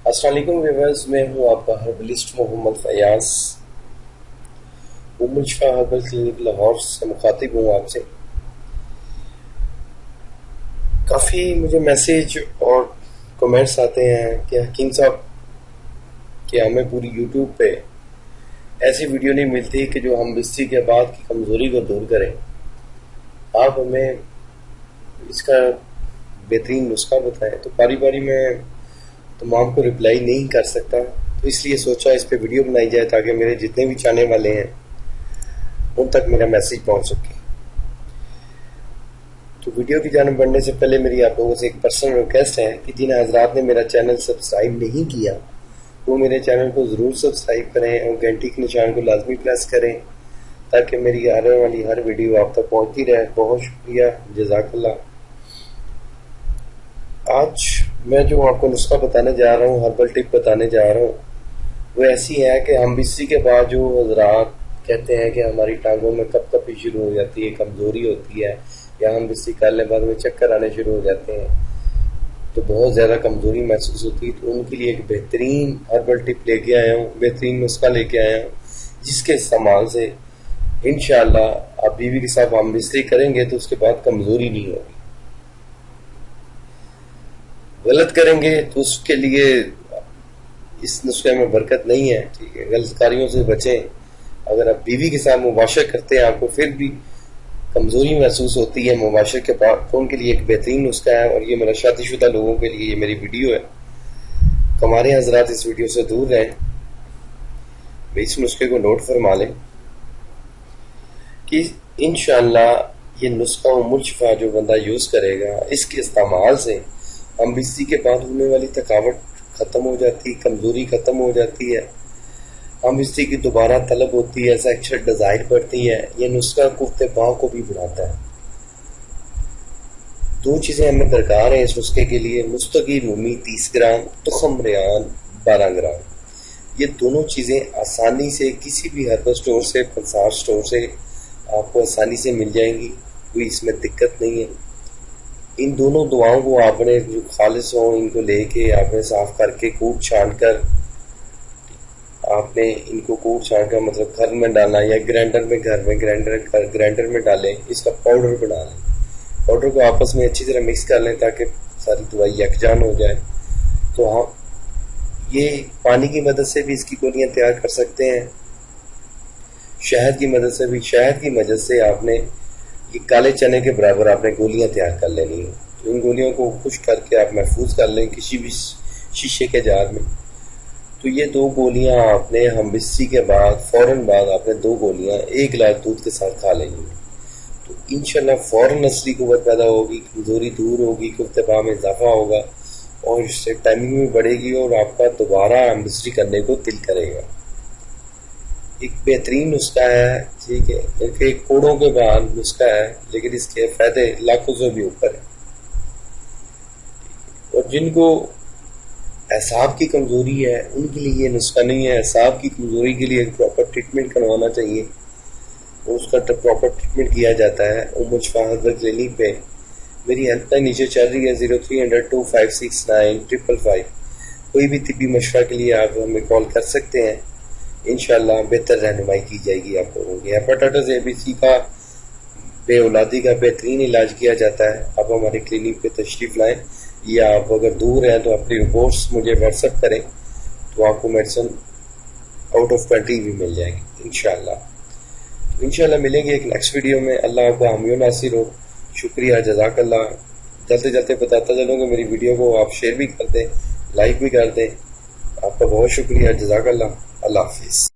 السلام علیکم ویورز، میں ہوں آپ کا ہربلسٹ محمد فیاض، شفا ہربل کلینک لاہور سے مخاطب ہوں آپ سے۔ کافی مجھے میسیج اور کمنٹس آتے ہیں کہ حکیم صاحب کہ ہمیں پوری یوٹیوب پہ ایسی ویڈیو نہیں ملتی کہ جو ہم بستی کے بعد کی کمزوری کو دور کریں۔ آپ ہمیں اس کا بہترین نسخہ بتائیں۔ تو باری باری میں تمام کو رپلائی نہیں کر سکتا، تو اس لیے سوچا اس پہ ویڈیو بنائی جائے تاکہ میرے جتنے بھی چاہنے والے ہیں ان تک میرا میسیج پہنچ سکے۔ تو ویڈیو کی جانب بڑھنے سے پہلے میری آپ لوگوں سے ایک پرسنل ریکویسٹ ہے کہ جن حضرات نے میرا چینل سبسکرائب نہیں کیا وہ میرے چینل کو ضرور سبسکرائب کریں اور گھنٹی کے نشان کو لازمی پریس کریں تاکہ میری آنے والی ہر ویڈیو آپ تک پہنچتی رہے۔ بہت شکریہ، جزاک اللہ۔ آج میں جو آپ کو نسخہ بتانے جا رہا ہوں، ہربل ٹپ بتانے جا رہا ہوں، وہ ایسی ہے کہ ہم بستی کے بعد جو حضرات کہتے ہیں کہ ہماری ٹانگوں میں کپ کپی شروع ہو جاتی ہے، کمزوری ہوتی ہے، یا ہم بستی کرنے بعد میں چکر آنے شروع ہو جاتے ہیں، تو بہت زیادہ کمزوری محسوس ہوتی ہے، تو ان کے لیے ایک بہترین ہربل ٹپ لے کے آیا ہوں، بہترین نسخہ لے کے آیا ہوں، جس کے استعمال سے انشاءاللہ آپ بیوی کے ساتھ ہم بستری کریں گے تو اس کے بعد کمزوری نہیں ہوگی۔ غلط کریں گے تو اس کے لیے اس نسخے میں برکت نہیں ہے، ٹھیک ہے؟ غلط کاریوں سے بچیں۔ اگر آپ بیوی کے ساتھ مباشرت کرتے ہیں آپ کو پھر بھی کمزوری محسوس ہوتی ہے مباشرت کے بعد، تو ان کے لیے ایک بہترین نسخہ ہے، اور یہ میرا شادی شدہ لوگوں کے لیے یہ میری ویڈیو ہے۔ ہمارے حضرات اس ویڈیو سے دور رہیں، اس نسخے کو نوٹ فرما لیں کہ انشاءاللہ یہ نسخہ شفا جو بندہ یوز کرے گا، اس کے استعمال سے ہم بستی کے بعد ہونے والی تھکاوٹ ختم ہو جاتی، کمزوری ختم ہو جاتی ہے، ہم بستی کی دوبارہ طلب ہوتی ہے، سیکشل ڈیزائر بڑھتی ہے۔ یہ نسخہ قوت باہ کو بھی بڑھاتا ہے۔ دو چیزیں ہمیں درکار ہیں اس نسخے کے لیے: مستقی مومی 30 گرام، تخم ریان 12 گرام۔ یہ دونوں چیزیں آسانی سے کسی بھی ہربل سٹور سے، پنسار سٹور سے آپ کو آسانی سے مل جائیں گی، کوئی اس میں دقت نہیں ہے۔ ان دونوں دعاؤں کو آپ نے جو خالص ہوں ان کو لے کے آپ نے صاف کر کے کوٹ چھان کر، آپ نے ان کو کوٹ چھان کر مطلب گھر میں ڈالنا یا گرینڈر میں، گھر میں گرینڈر میں ڈالیں، اس کا پاؤڈر بنا لیں۔ پاؤڈر کو آپس میں اچھی طرح مکس کر لیں تاکہ ساری دوائی یکجان ہو جائے۔ تو ہم یہ پانی کی مدد سے بھی اس کی گولیاں تیار کر سکتے ہیں، شہد کی مدد سے بھی۔ شہد کی مدد سے آپ نے یہ کالے چنے کے برابر آپ نے گولیاں تیار کر لینی ہیں۔ تو ان گولیوں کو خشک کر کے آپ محفوظ کر لیں کسی بھی شیشے کے جار میں۔ تو یہ 2 گولیاں آپ نے ہم بستری کے بعد فوراً بعد آپ نے 2 گولیاں 1 گلاس دودھ کے ساتھ کھا لینی ہیں۔ تو انشاءاللہ فوراً نسلی قوت پیدا ہوگی، کمزوری دور ہوگی، قوت باہ میں اضافہ ہوگا، اور اس سے ٹائمنگ بھی بڑھے گی اور آپ کا دوبارہ ہم بستری کرنے کو دل کرے گا۔ ایک بہترین نسخہ ہے، ٹھیک ہے؟ ایک کوڑوں کے بعد نسخہ ہے، لیکن اس کے فائدے لاکھوں سے بھی اوپر ہیں۔ اور جن کو اعصاب کی کمزوری ہے ان کے لیے یہ نسخہ نہیں ہے۔ اعصاب کی کمزوری کے لیے ایک پراپر ٹریٹمنٹ کروانا چاہیے، اور اس کا پراپر ٹریٹمنٹ کیا جاتا ہے شفا ہربل کلینک پہ۔ میری ہیلپ لائن نیچے چل رہی ہے 0300256955۔ کوئی بھی طبی مشورہ کے لیے آپ ہمیں کال کر سکتے ہیں، انشاءاللہ بہتر رہنمائی کی جائے گی آپ لوگوں کی۔ ہیپاٹائٹس ABC کا، بے اولادی کا بہترین علاج کیا جاتا ہے۔ آپ ہمارے کلینک پہ تشریف لائیں، یا آپ اگر دور ہیں تو اپنی رپورٹس مجھے واٹس ایپ کریں، تو آپ کو میڈیسن آؤٹ آف کنٹری بھی مل جائے گی انشاءاللہ۔ انشاءاللہ ملیں گے ایک نیکسٹ ویڈیو میں۔ اللہ آپ کا حامی و ناصر ہو۔ شکریہ، جزاک اللہ۔ جلتے جلتے بتاتا چلوں کہ میری ویڈیو کو آپ شیئر بھی کر دیں، لائک بھی کر دیں۔ آپ کا بہت شکریہ، جزاک اللہ۔ اللہ حافظ۔